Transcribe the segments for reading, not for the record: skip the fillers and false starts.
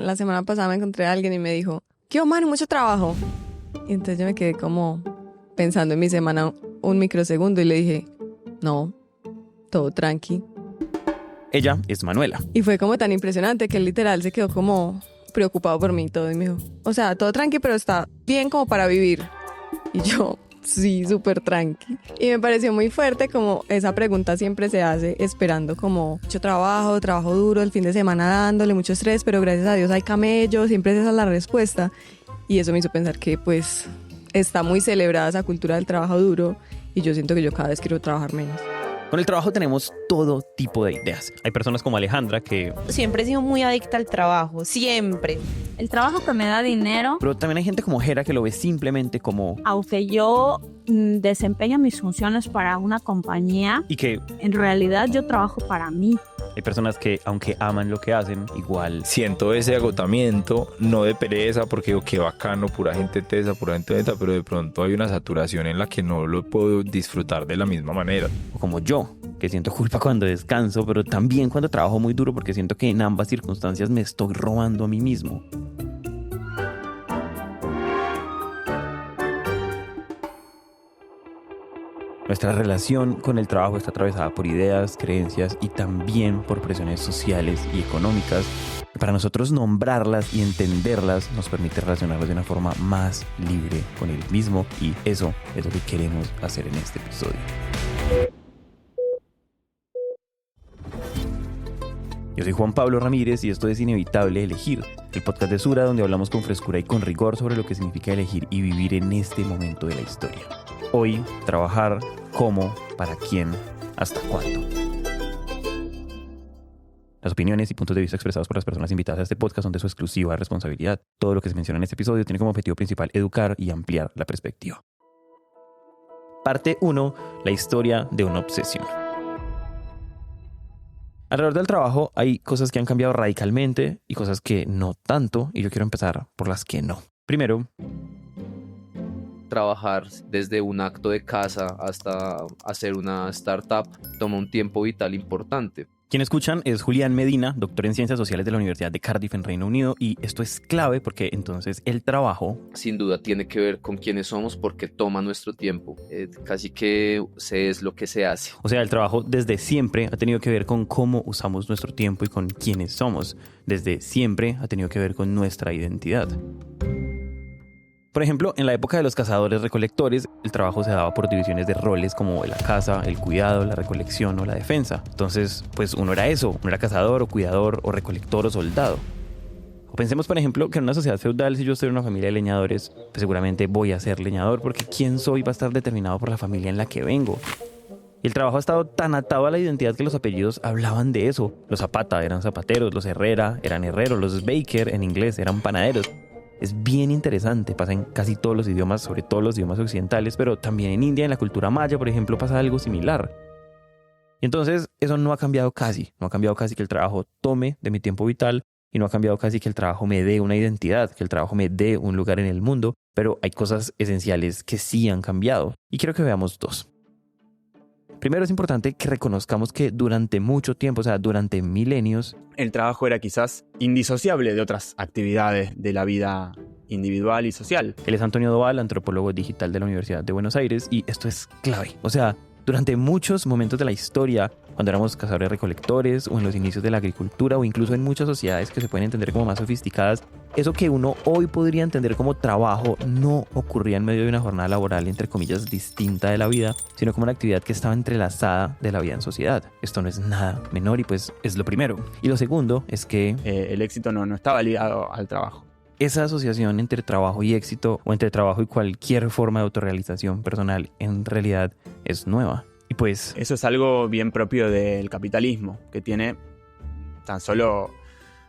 la semana pasada me encontré a alguien y me dijo, ¿qué, Manu? Mucho trabajo. Y entonces yo me quedé como pensando en mi semana un microsegundo y le dije, no, todo tranqui. Ella es Manuela. Y fue como tan impresionante que él literal se quedó como preocupado por mí y todo. Y me dijo, o sea, todo tranqui, pero está bien como para vivir. Y yo, sí, súper tranqui. Y me pareció muy fuerte como esa pregunta siempre se hace esperando como mucho trabajo duro, el fin de semana dándole mucho estrés, pero gracias a Dios hay camello, siempre esa es la respuesta. Y eso me hizo pensar que pues está muy celebrada esa cultura del trabajo duro y yo siento que yo cada vez quiero trabajar menos. Con el trabajo tenemos todo tipo de ideas. Hay personas como Alejandra que... Siempre he sido muy adicta al trabajo, siempre. El trabajo que me da dinero. Pero también hay gente como Jera que lo ve simplemente como... Aunque yo desempeño mis funciones para una compañía, Y que en realidad yo trabajo para mí. hay personas que, aunque aman lo que hacen, igual... Siento ese agotamiento, no de pereza, porque digo, qué bacano, pura gente tesa, pero de pronto hay una saturación en la que no lo puedo disfrutar de la misma manera. O como yo, que siento culpa cuando descanso, pero también cuando trabajo muy duro porque siento que en ambas circunstancias me estoy robando a mí mismo. Nuestra relación con el trabajo está atravesada por ideas, creencias y también por presiones sociales y económicas. Para nosotros nombrarlas y entenderlas nos permite relacionarnos de una forma más libre con el mismo y eso es lo que queremos hacer en este episodio. Yo soy Juan Pablo Ramírez y esto es Inevitable Elegir, el podcast de Sura donde hablamos con frescura y con rigor sobre lo que significa elegir y vivir en este momento de la historia. Hoy, trabajar, cómo, para quién, hasta cuándo. Las opiniones y puntos de vista expresados por las personas invitadas a este podcast son de su exclusiva responsabilidad. Todo lo que se menciona en este episodio tiene como objetivo principal educar y ampliar la perspectiva. Parte 1. La historia de una obsesión. Alrededor del trabajo hay cosas que han cambiado radicalmente y cosas que no tanto, y yo quiero empezar por las que no. Primero, trabajar desde un acto de casa hasta hacer una startup toma un tiempo vital importante. quien escuchan es Julián Medina, doctor en Ciencias Sociales de la Universidad de Cardiff en Reino Unido, y esto es clave porque entonces el trabajo Sin duda tiene que ver con quiénes somos porque toma nuestro tiempo. Casi que se es lo que se hace. O sea, el trabajo desde siempre ha tenido que ver con cómo usamos nuestro tiempo y con quiénes somos. Desde siempre ha tenido que ver con nuestra identidad. Por ejemplo, en la época de los cazadores-recolectores, el trabajo se daba por divisiones de roles como la caza, el cuidado, la recolección o la defensa. Entonces, pues uno era eso, uno era cazador o cuidador o recolector o soldado. O pensemos, por ejemplo, que en una sociedad feudal, si yo estoy en una familia de leñadores, pues seguramente voy a ser leñador porque quién soy va a estar determinado por la familia en la que vengo. Y el trabajo ha estado tan atado a la identidad que los apellidos hablaban de eso. Los Zapata eran zapateros, los Herrera eran herreros, los Baker en inglés eran panaderos. Es bien interesante, pasa en casi todos los idiomas, sobre todo los idiomas occidentales, pero también en India, en la cultura maya, por ejemplo, pasa algo similar. Y entonces eso no ha cambiado casi que el trabajo tome de mi tiempo vital y no ha cambiado casi que el trabajo me dé una identidad, que el trabajo me dé un lugar en el mundo, pero hay cosas esenciales que sí han cambiado y quiero que veamos dos. Primero es importante que reconozcamos que durante mucho tiempo, o sea, durante milenios, el trabajo era quizás indisociable de otras actividades de la vida individual y social. Él es Antonio Doval, antropólogo digital de la Universidad de Buenos Aires, y esto es clave. O sea, durante muchos momentos de la historia, cuando éramos cazadores-recolectores o en los inicios de la agricultura o incluso en muchas sociedades que se pueden entender como más sofisticadas, eso que uno hoy podría entender como trabajo no ocurría en medio de una jornada laboral, entre comillas, distinta de la vida, sino como una actividad que estaba entrelazada de la vida en sociedad. Esto no es nada menor y pues es lo primero. Y lo segundo es que el éxito no estaba ligado al trabajo. Esa asociación entre trabajo y éxito o entre trabajo y cualquier forma de autorrealización personal en realidad es nueva. Y pues eso es algo bien propio del capitalismo, que tiene tan solo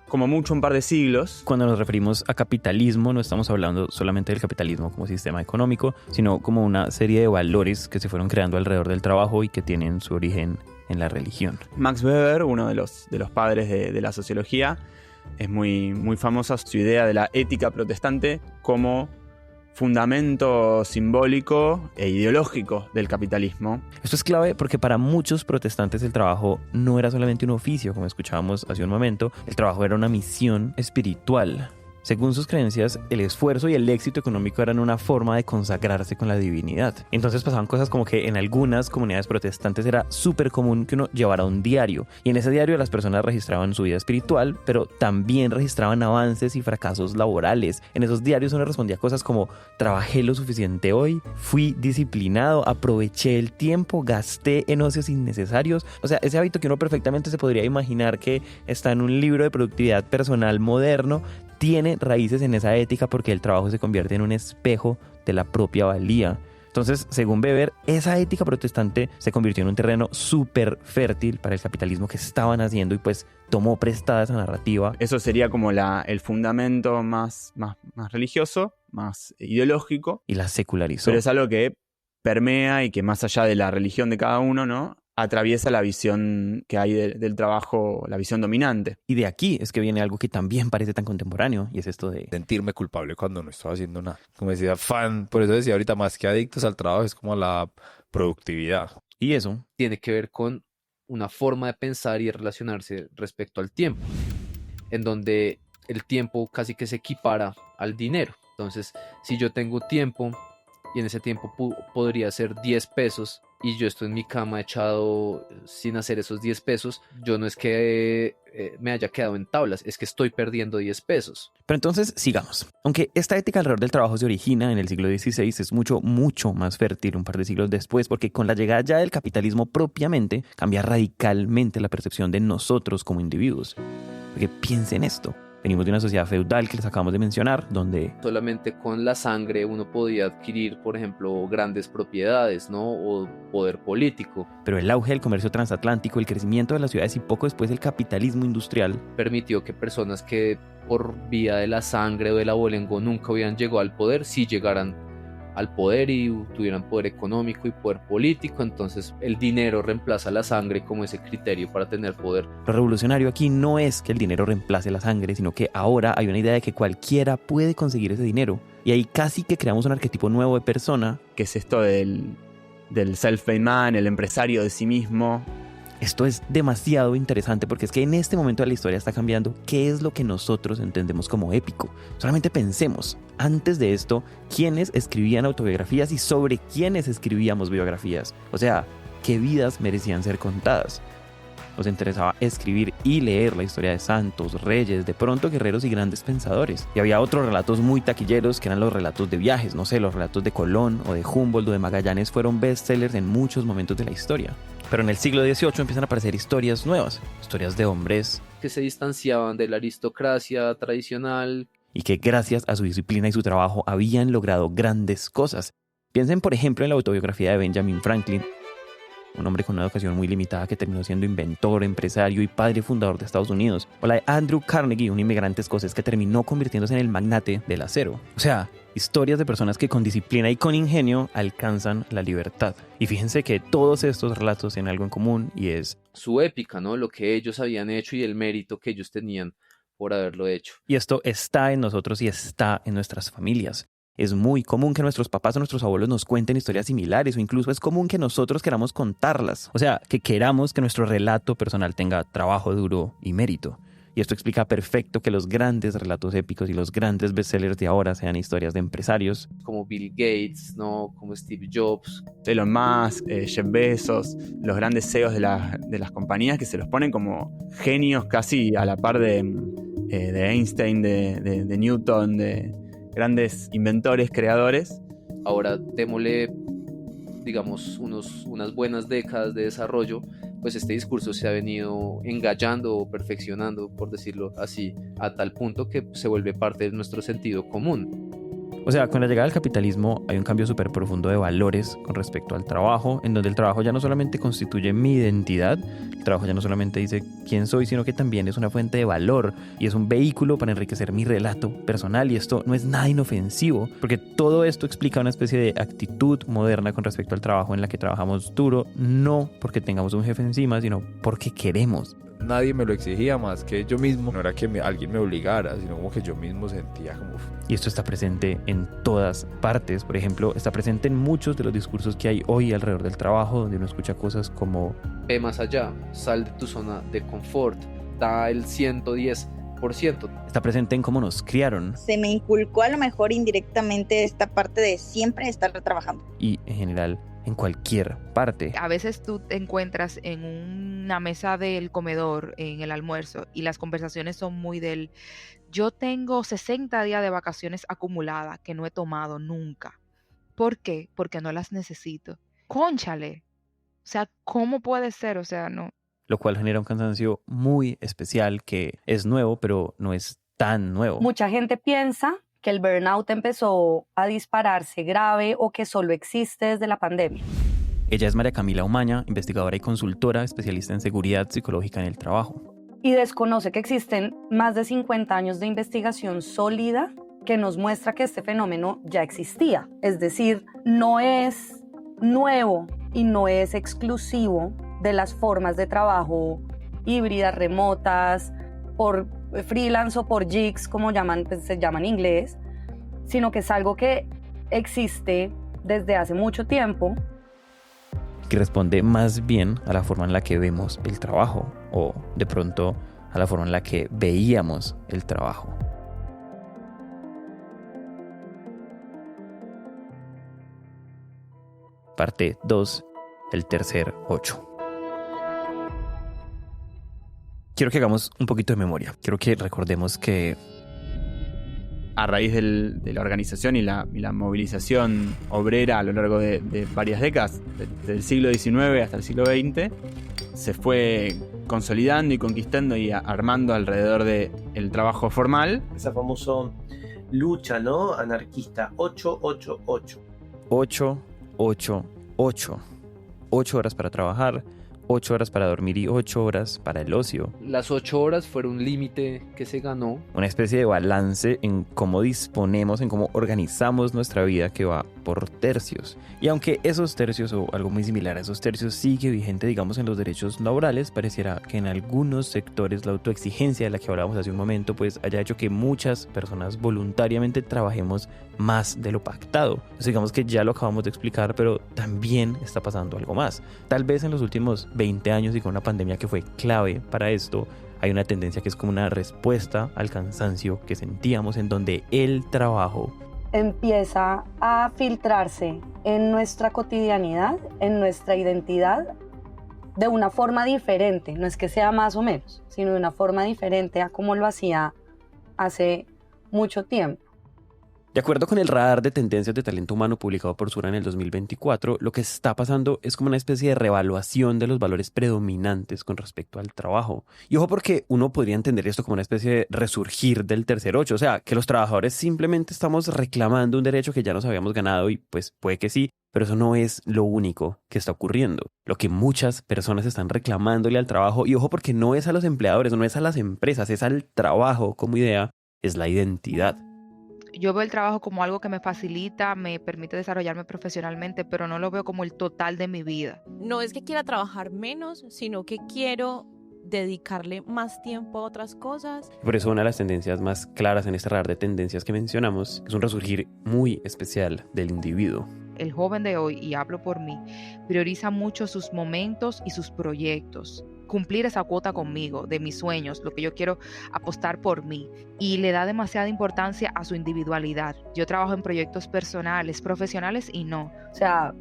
como mucho un par de siglos. Cuando nos referimos a capitalismo no estamos hablando solamente del capitalismo como sistema económico, sino como una serie de valores que se fueron creando alrededor del trabajo y que tienen su origen en la religión. Max Weber, uno de los padres de la sociología, es muy famosa su idea de la ética protestante como fundamento simbólico e ideológico del capitalismo. Esto es clave porque para muchos protestantes el trabajo no era solamente un oficio, como escuchábamos hace un momento, el trabajo era una misión espiritual. Según sus creencias, el esfuerzo y el éxito económico eran una forma de consagrarse con la divinidad. Entonces pasaban cosas como que en algunas comunidades protestantes era súper común que uno llevara un diario. Y en ese diario las personas registraban su vida espiritual, pero también registraban avances y fracasos laborales. En esos diarios uno respondía cosas como: trabajé lo suficiente hoy, fui disciplinado, aproveché el tiempo, gasté en ocios innecesarios. O sea, ese hábito que uno perfectamente se podría imaginar que está en un libro de productividad personal moderno, tiene raíces en esa ética porque el trabajo se convierte en un espejo de la propia valía. Entonces, según Weber, esa ética protestante se convirtió en un terreno súper fértil para el capitalismo que estaban haciendo y pues tomó prestada esa narrativa. Eso sería como el fundamento más religioso, más ideológico. Y la secularizó. Pero es algo que permea y que más allá de la religión de cada uno, ¿no?, atraviesa la visión que hay del trabajo, la visión dominante. Y de aquí es que viene algo que también parece tan contemporáneo, y es esto de sentirme culpable cuando no estoy haciendo nada. Como decía Fan, por eso decía ahorita, más que adictos al trabajo, es como la productividad. Y eso tiene que ver con una forma de pensar y de relacionarse respecto al tiempo, en donde el tiempo casi que se equipara al dinero. Entonces, si yo tengo tiempo y en ese tiempo podría ser 10 pesos y yo estoy en mi cama echado sin hacer esos 10 pesos, yo no es que me haya quedado en tablas, es que estoy perdiendo 10 pesos. Pero entonces, sigamos. Aunque esta ética alrededor del trabajo se origina en el siglo XVI, es mucho más fértil un par de siglos después, porque con la llegada ya del capitalismo propiamente, cambia radicalmente la percepción de nosotros como individuos. Porque piensen esto. Venimos de una sociedad feudal que les acabamos de mencionar, donde solamente con la sangre uno podía adquirir, por ejemplo, grandes propiedades, ¿no? O poder político. Pero el auge del comercio transatlántico, el crecimiento de las ciudades y poco después el capitalismo industrial permitió que personas que por vía de la sangre o del abolengo nunca hubieran llegado al poder, sí llegaran al poder y tuvieran poder económico y poder político. Entonces el dinero reemplaza la sangre como ese criterio para tener poder. Lo revolucionario aquí no es que el dinero reemplace la sangre, sino que ahora hay una idea de que cualquiera puede conseguir ese dinero. Y ahí casi que creamos un arquetipo nuevo de persona. Que es esto del self-made man, el empresario de sí mismo. Esto es demasiado interesante porque es que en este momento de la historia está cambiando qué es lo que nosotros entendemos como épico. Solamente pensemos, antes de esto, quiénes escribían autobiografías y sobre quiénes escribíamos biografías. O sea, qué vidas merecían ser contadas. Nos interesaba escribir y leer la historia de santos, reyes, de pronto guerreros y grandes pensadores. Y había otros relatos muy taquilleros que eran los relatos de viajes. No sé, los relatos de Colón o de Humboldt o de Magallanes fueron bestsellers en muchos momentos de la historia. Pero en el siglo XVIII empiezan a aparecer historias nuevas, historias de hombres que se distanciaban de la aristocracia tradicional y que gracias a su disciplina y su trabajo habían logrado grandes cosas. Piensen por ejemplo en la autobiografía de Benjamin Franklin, un hombre con una educación muy limitada que terminó siendo inventor, empresario y padre fundador de Estados Unidos. O la de Andrew Carnegie, un inmigrante escocés que terminó convirtiéndose en el magnate del acero. O sea, historias de personas que con disciplina y con ingenio alcanzan la libertad. Y fíjense que todos estos relatos tienen algo en común y es su épica, ¿no? Lo que ellos habían hecho y el mérito que ellos tenían por haberlo hecho. Y esto está en nosotros y está en nuestras familias. Es muy común que nuestros papás o nuestros abuelos nos cuenten historias similares o incluso es común que nosotros queramos contarlas. O sea, que queramos que nuestro relato personal tenga trabajo duro y mérito. Y esto explica perfecto que los grandes relatos épicos y los grandes bestsellers de ahora sean historias de empresarios. Como Bill Gates, ¿no? Como Steve Jobs. Elon Musk, Jeff Bezos, los grandes CEOs de las compañías que se los ponen como genios casi a la par de Einstein, de Newton, de grandes inventores, creadores. Ahora démosle, digamos, unas buenas décadas de desarrollo, pues este discurso se ha venido engallando o perfeccionando, por decirlo así, a tal punto que se vuelve parte de nuestro sentido común. O sea, con la llegada del capitalismo hay un cambio súper profundo de valores con respecto al trabajo, en donde el trabajo ya no solamente constituye mi identidad, el trabajo ya no solamente dice quién soy, sino que también es una fuente de valor y es un vehículo para enriquecer mi relato personal. Y esto no es nada inofensivo, porque todo esto explica una especie de actitud moderna con respecto al trabajo en la que trabajamos duro, no porque tengamos un jefe encima, sino porque queremos. nadie me lo exigía más que yo mismo. No era que alguien me obligara, sino como que yo mismo sentía como... Y esto está presente en todas partes. Por ejemplo, está presente en muchos de los discursos que hay hoy alrededor del trabajo, donde uno escucha cosas como: ve más allá, sal de tu zona de confort, da el 110%. está presente en cómo nos criaron Se me inculcó a lo mejor indirectamente esta parte de siempre estar trabajando. y en general en cualquier parte. A veces tú te encuentras en una mesa del comedor, en el almuerzo, y las conversaciones son muy del: yo tengo 60 días de vacaciones acumuladas que no he tomado nunca. ¿Por qué? Porque no las necesito. Cónchale. O sea, ¿cómo puede ser? O sea, no. Lo cual genera un cansancio muy especial que es nuevo, pero no es tan nuevo. Mucha gente piensa que el burnout empezó a dispararse grave o que solo existe desde la pandemia. Ella es María Camila Umaña, investigadora y consultora especialista en seguridad psicológica en el trabajo. Y desconoce que existen más de 50 años de investigación sólida que nos muestra que este fenómeno ya existía. Es decir, no es nuevo y no es exclusivo de las formas de trabajo híbridas, remotas, por freelance o por gigs, como se llama en inglés, sino que es algo que existe desde hace mucho tiempo. Que responde más bien a la forma en la que vemos el trabajo, o de pronto a la forma en la que veíamos el trabajo. Parte 2, el tercer 8. Quiero que hagamos un poquito de memoria. Quiero que recordemos que A raíz de la organización y la movilización obrera a lo largo de varias décadas, del siglo XIX hasta el siglo XX, se fue consolidando y conquistando y armando alrededor del trabajo formal. Esa famosa lucha, ¿no? Anarquista, 888. 8, 8, 8. 8 horas para trabajar, 8 horas para dormir y 8 horas para el ocio. Las 8 horas fueron un límite que se ganó. Una especie de balance en cómo disponemos, en cómo organizamos nuestra vida, que va por tercios. Y aunque esos tercios, o algo muy similar a esos tercios, sigue vigente, digamos, en los derechos laborales, pareciera que en algunos sectores la autoexigencia de la que hablábamos hace un momento pues haya hecho que muchas personas voluntariamente trabajemos más de lo pactado. Entonces, digamos que ya lo acabamos de explicar, pero también está pasando algo más. Tal vez en los últimos 20 años y con una pandemia que fue clave para esto, hay una tendencia que es como una respuesta al cansancio que sentíamos, en donde el trabajo empieza a filtrarse en nuestra cotidianidad, en nuestra identidad, de una forma diferente. No es que sea más o menos, sino de una forma diferente a como lo hacía hace mucho tiempo. De acuerdo con el radar de tendencias de talento humano publicado por Sura en el 2024, lo que está pasando es como una especie de reevaluación de los valores predominantes con respecto al trabajo. Y ojo, porque uno podría entender esto como una especie de resurgir del tercer ocho, o sea, que los trabajadores simplemente estamos reclamando un derecho que ya nos habíamos ganado, y pues puede que sí, pero eso no es lo único que está ocurriendo. Lo que muchas personas están reclamándole al trabajo, y ojo, porque no es a los empleadores, no es a las empresas, es al trabajo como idea, es la identidad. Yo veo el trabajo como algo que me facilita, me permite desarrollarme profesionalmente, pero no lo veo como el total de mi vida. No es que quiera trabajar menos, sino que quiero dedicarle más tiempo a otras cosas. Por eso una de las tendencias más claras en este radar de tendencias que mencionamos es un resurgir muy especial del individuo. El joven de hoy, y hablo por mí, prioriza mucho sus momentos y sus proyectos. Cumplir esa cuota conmigo, de mis sueños, lo que yo quiero apostar por mí, y le da demasiada importancia a su individualidad. Yo trabajo en proyectos personales, profesionales y no. O sea,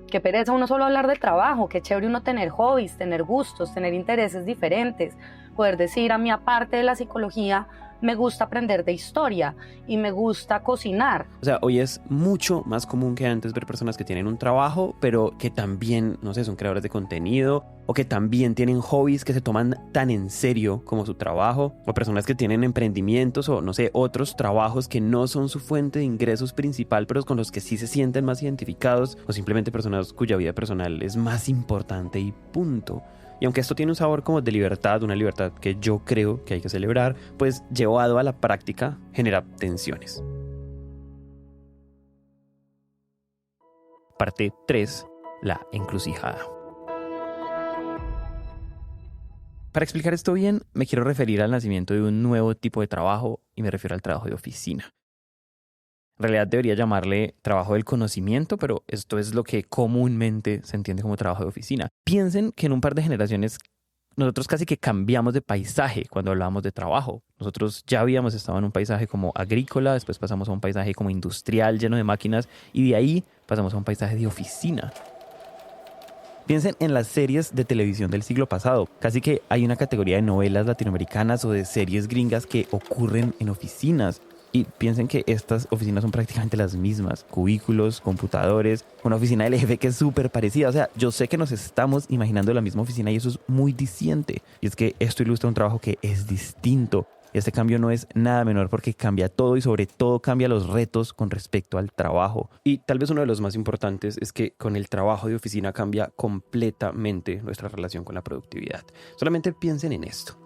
qué pereza uno solo hablar del trabajo, qué chévere uno tener hobbies, tener gustos, tener intereses diferentes, poder decir, a mí aparte de la psicología, me gusta aprender de historia y me gusta cocinar. O sea, hoy es mucho más común que antes ver personas que tienen un trabajo, pero que también, no sé, son creadores de contenido, o que también tienen hobbies que se toman tan en serio como su trabajo, o personas que tienen emprendimientos o, no sé, otros trabajos que no son su fuente de ingresos principal, pero con los que sí se sienten más identificados, o simplemente personas cuya vida personal es más importante y punto. Y aunque esto tiene un sabor como de libertad, una libertad que yo creo que hay que celebrar, pues llevado a la práctica genera tensiones. Parte 3. La encrucijada. Para explicar esto bien, me quiero referir al nacimiento de un nuevo tipo de trabajo y me refiero al trabajo de oficina. En realidad debería llamarle trabajo del conocimiento, pero esto es lo que comúnmente se entiende como trabajo de oficina. Piensen que en un par de generaciones nosotros casi que cambiamos de paisaje cuando hablábamos de trabajo. Nosotros ya habíamos estado en un paisaje como agrícola, después pasamos a un paisaje como industrial lleno de máquinas y de ahí pasamos a un paisaje de oficina. Piensen en las series de televisión del siglo pasado. Casi que hay una categoría de novelas latinoamericanas o de series gringas que ocurren en oficinas. Y piensen que estas oficinas son prácticamente las mismas. Cubículos, computadores, una oficina del jefe que es súper parecida. O sea, yo sé que nos estamos imaginando la misma oficina y eso es muy diciente. Y es que esto ilustra un trabajo que es distinto. Y este cambio no es nada menor porque cambia todo y sobre todo cambia los retos con respecto al trabajo. Y tal vez uno de los más importantes es que con el trabajo de oficina cambia completamente nuestra relación con la productividad. Solamente piensen en esto.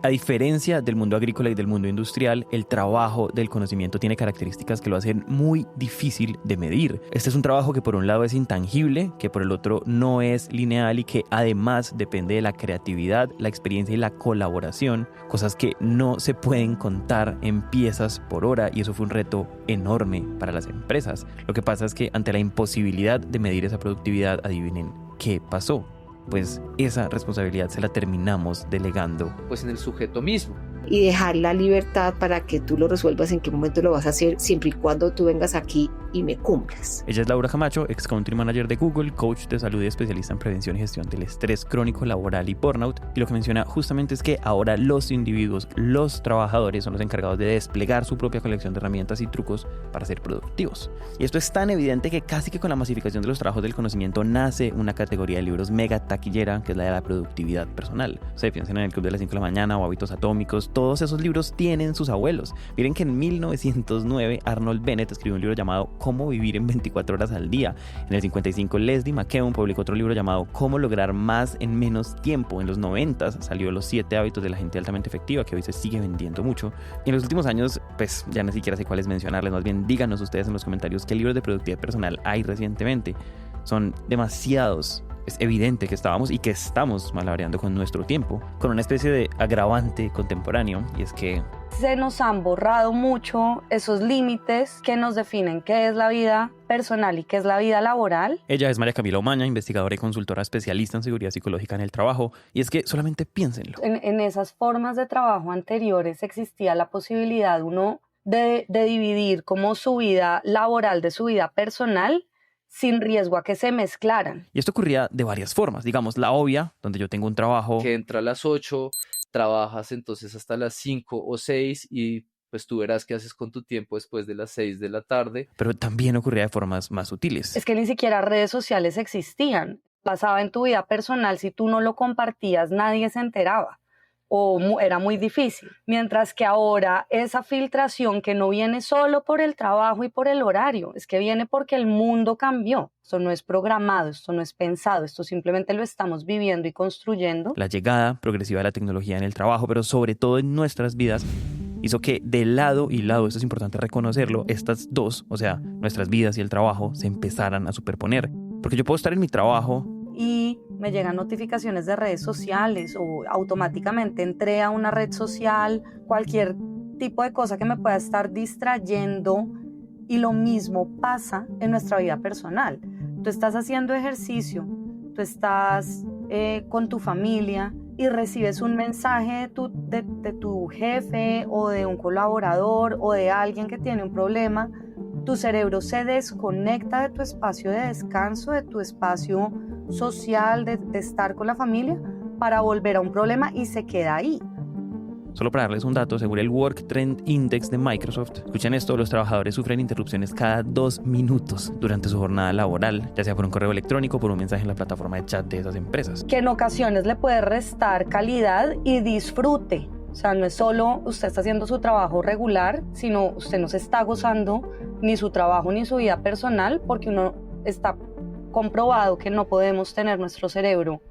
A diferencia del mundo agrícola y del mundo industrial, el trabajo del conocimiento tiene características que lo hacen muy difícil de medir. Este es un trabajo que por un lado es intangible, que por el otro no es lineal y que además depende de la creatividad, la experiencia y la colaboración, cosas que no se pueden contar en piezas por hora y eso fue un reto enorme para las empresas. Lo que pasa es que ante la imposibilidad de medir esa productividad, adivinen qué pasó. Pues esa responsabilidad se la terminamos delegando pues en el sujeto mismo. Y dejar la libertad para que tú lo resuelvas en qué momento lo vas a hacer, siempre y cuando tú vengas aquí y me cumplas. Ella es Laura Camacho, ex country manager de Google, coach de salud y especialista en prevención y gestión del estrés crónico laboral y burnout. Y lo que menciona justamente es que ahora los individuos, los trabajadores, son los encargados de desplegar su propia colección de herramientas y trucos para ser productivos. Y esto es tan evidente que casi que con la masificación de los trabajos del conocimiento nace una categoría de libros mega taquillera, que es la de la productividad personal. O sea, piensen en el Club de las 5 de la mañana o Hábitos Atómicos. Todos esos libros tienen sus abuelos. Miren que en 1909 Arnold Bennett escribió un libro llamado Cómo vivir en 24 horas al día. En el 55 Leslie McKeown publicó otro libro llamado Cómo lograr más en menos tiempo. En los 90 salió Los 7 hábitos de la gente altamente efectiva, que hoy se sigue vendiendo mucho. Y en los últimos años, pues ya ni siquiera sé cuáles mencionarles. Más bien díganos ustedes en los comentarios qué libros de productividad personal hay recientemente. Son demasiados. Es evidente que estábamos y que estamos malabareando con nuestro tiempo, con una especie de agravante contemporáneo, y es que se nos han borrado mucho esos límites que nos definen qué es la vida personal y qué es la vida laboral. Ella es María Camila Omaña, investigadora y consultora especialista en seguridad psicológica en el trabajo, y es que solamente piénsenlo. En esas formas de trabajo anteriores existía la posibilidad de dividir como su vida laboral de su vida personal, sin riesgo a que se mezclaran. Y esto ocurría de varias formas. Digamos, la obvia, donde yo tengo un trabajo que entra a las 8, trabajas entonces hasta las 5 o 6 y pues tú verás qué haces con tu tiempo después de las 6 de la tarde. Pero también ocurría de formas más sutiles. Es que ni siquiera redes sociales existían. Pasaba en tu vida personal, si tú no lo compartías, nadie se enteraba. O era muy difícil. Mientras que ahora esa filtración que no viene solo por el trabajo y por el horario, es que viene porque el mundo cambió. Esto no es programado, esto no es pensado, esto simplemente lo estamos viviendo y construyendo. La llegada progresiva de la tecnología en el trabajo, pero sobre todo en nuestras vidas, hizo que de lado y lado, esto es importante reconocerlo, estas dos, o sea, nuestras vidas y el trabajo, se empezaran a superponer. Porque yo puedo estar en mi trabajo y me llegan notificaciones de redes sociales o automáticamente entré a una red social, cualquier tipo de cosa que me pueda estar distrayendo, y lo mismo pasa en nuestra vida personal. Tú estás haciendo ejercicio, tú estás con tu familia y recibes un mensaje de tu jefe o de un colaborador o de alguien que tiene un problema. Tu cerebro se desconecta de tu espacio de descanso, de tu espacio social, de estar con la familia, para volver a un problema y se queda ahí. Solo para darles un dato, según el Work Trend Index de Microsoft, escuchen esto, los trabajadores sufren interrupciones cada 2 minutos durante su jornada laboral, ya sea por un correo electrónico o por un mensaje en la plataforma de chat de esas empresas. Que en ocasiones le puede restar calidad y disfrute. O sea, no es solo usted está haciendo su trabajo regular, sino usted no se está gozando ni su trabajo ni su vida personal, porque uno está comprobado que no podemos tener nuestro cerebro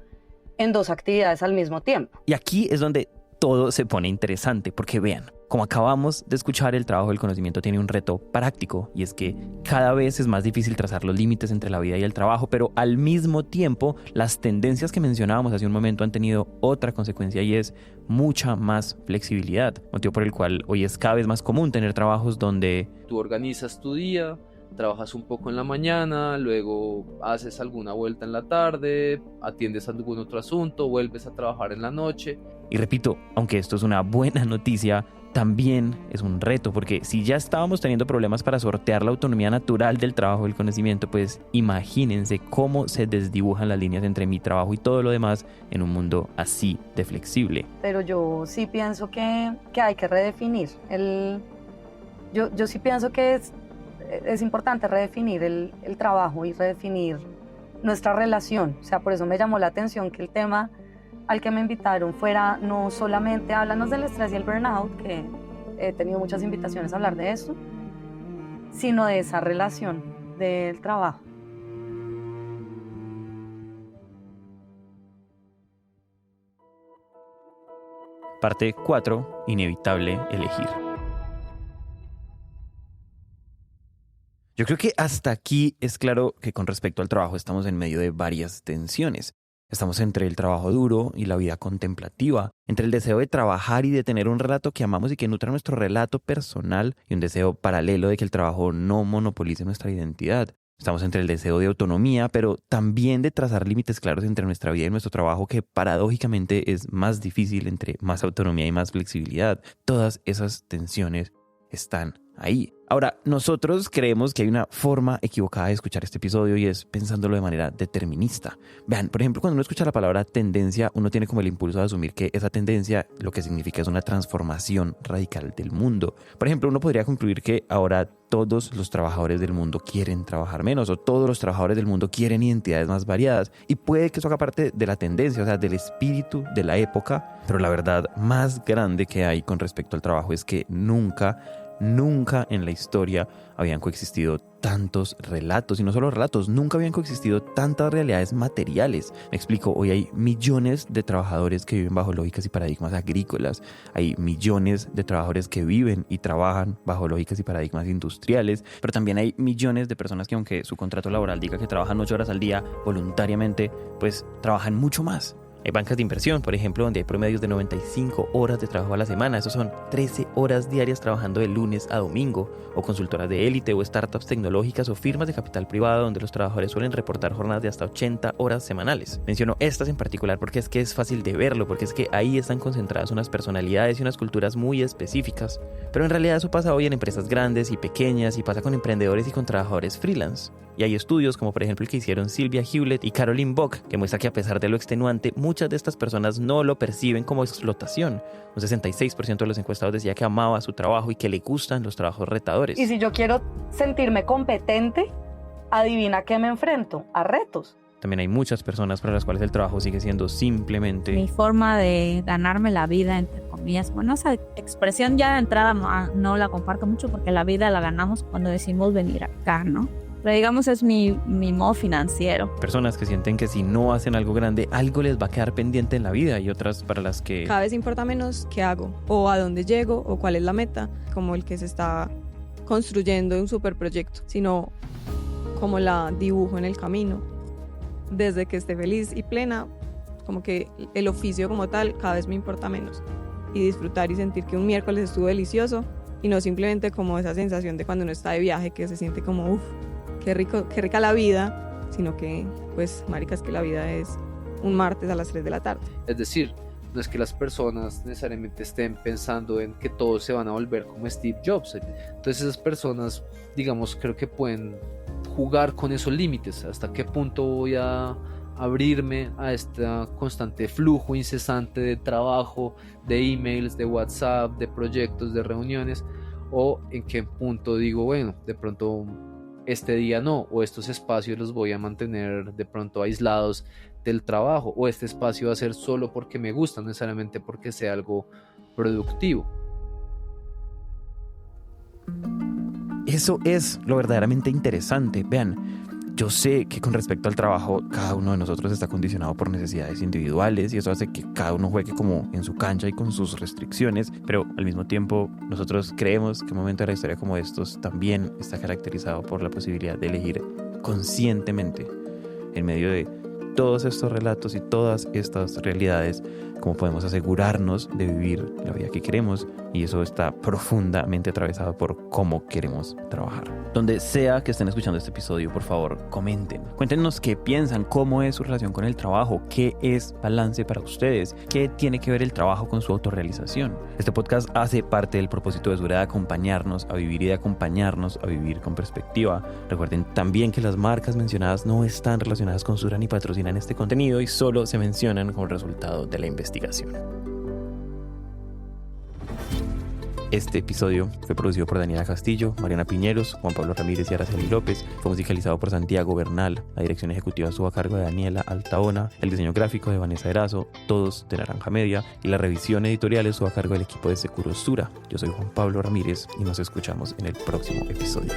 en 2 actividades al mismo tiempo. Y aquí es donde todo se pone interesante, porque vean, Como acabamos de escuchar, el trabajo del conocimiento tiene un reto práctico, y es que cada vez es más difícil trazar los límites entre la vida y el trabajo, pero al mismo tiempo las tendencias que mencionábamos hace un momento han tenido otra consecuencia, y es mucha más flexibilidad, motivo por el cual hoy es cada vez más común tener trabajos donde Tú organizas tu día, trabajas un poco en la mañana, luego haces alguna vuelta en la tarde, atiendes algún otro asunto, vuelves a trabajar en la noche. Y repito, aunque esto es una buena noticia, también es un reto, porque si ya estábamos teniendo problemas para sortear la autonomía natural del trabajo del conocimiento, pues imagínense cómo se desdibujan las líneas entre mi trabajo y todo lo demás en un mundo así de flexible. Pero yo sí pienso que hay que redefinir. Yo sí pienso que es importante redefinir el trabajo y redefinir nuestra relación. O sea, por eso me llamó la atención que el tema al que me invitaron fuera no solamente háblanos del estrés y el burnout, que he tenido muchas invitaciones a hablar de eso, sino de esa relación del trabajo. Parte 4. Inevitable elegir. Yo creo que hasta aquí es claro que con respecto al trabajo estamos en medio de varias tensiones. Estamos entre el trabajo duro y la vida contemplativa, entre el deseo de trabajar y de tener un relato que amamos y que nutra nuestro relato personal, y un deseo paralelo de que el trabajo no monopolice nuestra identidad. Estamos entre el deseo de autonomía, pero también de trazar límites claros entre nuestra vida y nuestro trabajo, que paradójicamente es más difícil entre más autonomía y más flexibilidad. Todas esas tensiones están ahí. Ahora, nosotros creemos que hay una forma equivocada de escuchar este episodio, y es pensándolo de manera determinista. Vean, por ejemplo, cuando uno escucha la palabra tendencia, uno tiene como el impulso de asumir que esa tendencia lo que significa es una transformación radical del mundo. Por ejemplo, uno podría concluir que ahora todos los trabajadores del mundo quieren trabajar menos, o todos los trabajadores del mundo quieren identidades más variadas, y puede que eso haga parte de la tendencia, o sea, del espíritu de la época, pero la verdad más grande que hay con respecto al trabajo es que nunca en la historia habían coexistido tantos relatos, y no solo relatos, nunca habían coexistido tantas realidades materiales. Me explico, hoy hay millones de trabajadores que viven bajo lógicas y paradigmas agrícolas, hay millones de trabajadores que viven y trabajan bajo lógicas y paradigmas industriales, pero también hay millones de personas que, aunque su contrato laboral diga que trabajan 8 horas al día, voluntariamente pues trabajan mucho más. Hay bancas de inversión, por ejemplo, donde hay promedios de 95 horas de trabajo a la semana. Eso son 13 horas diarias trabajando de lunes a domingo. O consultoras de élite, o startups tecnológicas, o firmas de capital privado donde los trabajadores suelen reportar jornadas de hasta 80 horas semanales. Menciono estas en particular porque es que es fácil de verlo, porque es que ahí están concentradas unas personalidades y unas culturas muy específicas. Pero en realidad eso pasa hoy en empresas grandes y pequeñas, y pasa con emprendedores y con trabajadores freelance. Y hay estudios como por ejemplo el que hicieron Sylvia Hewlett y Caroline Bock, que muestra que a pesar de lo extenuante, muchas de estas personas no lo perciben como explotación. Un 66% de los encuestados decía que amaba su trabajo y que le gustan los trabajos retadores. Y si yo quiero sentirme competente, adivina qué me enfrento, a retos. También hay muchas personas para las cuales el trabajo sigue siendo simplemente mi forma de ganarme la vida, entre comillas. Bueno, esa expresión ya de entrada no la comparto mucho, porque la vida la ganamos cuando decimos venir acá, ¿no? Pero digamos es mi modo financiero. Personas que sienten que si no hacen algo grande, algo les va a quedar pendiente en la vida, y otras para las que cada vez importa menos qué hago, o a dónde llego, o cuál es la meta, como el que se está construyendo un superproyecto, sino como la dibujo en el camino. Desde que esté feliz y plena, como que el oficio como tal cada vez me importa menos, y disfrutar y sentir que un miércoles estuvo delicioso, y no simplemente como esa sensación de cuando uno está de viaje, que se siente como uff, qué rica la vida, sino que pues marica, es que la vida es un martes a las 3 de la tarde. Es decir, no es que las personas necesariamente estén pensando en que todos se van a volver como Steve Jobs. Entonces esas personas, digamos, creo que pueden jugar con esos límites. ¿Hasta qué punto voy a abrirme a este constante flujo incesante de trabajo, de emails, de WhatsApp, de proyectos, de reuniones? ¿O en qué punto digo, bueno, de pronto este día no, o estos espacios los voy a mantener de pronto aislados del trabajo, o este espacio va a ser solo porque me gusta, no necesariamente porque sea algo productivo? Eso es lo verdaderamente interesante. Vean, Yo sé que con respecto al trabajo, cada uno de nosotros está condicionado por necesidades individuales y eso hace que cada uno juegue como en su cancha y con sus restricciones, pero al mismo tiempo nosotros creemos que un momento de la historia como estos también está caracterizado por la posibilidad de elegir conscientemente en medio de todos estos relatos y todas estas realidades, cómo podemos asegurarnos de vivir la vida que queremos, y eso está profundamente atravesado por cómo queremos trabajar. Donde sea que estén escuchando este episodio, por favor, comenten. Cuéntenos qué piensan, cómo es su relación con el trabajo, qué es balance para ustedes, qué tiene que ver el trabajo con su autorrealización. Este podcast hace parte del propósito de Sura de acompañarnos a vivir y de acompañarnos a vivir con perspectiva. Recuerden también que las marcas mencionadas no están relacionadas con Sura ni patrocinan este contenido y solo se mencionan como resultado de la investigación. Este episodio fue producido por Daniela Castillo, Mariana Piñeros, Juan Pablo Ramírez y Araceli López. Fue musicalizado por Santiago Bernal. La dirección ejecutiva estuvo a cargo de Daniela Altaona, el diseño gráfico de Vanessa Erazo, todos de Naranja Media, y la revisión editorial estuvo a cargo del equipo de Securo Sura. Yo soy Juan Pablo Ramírez y nos escuchamos en el próximo episodio.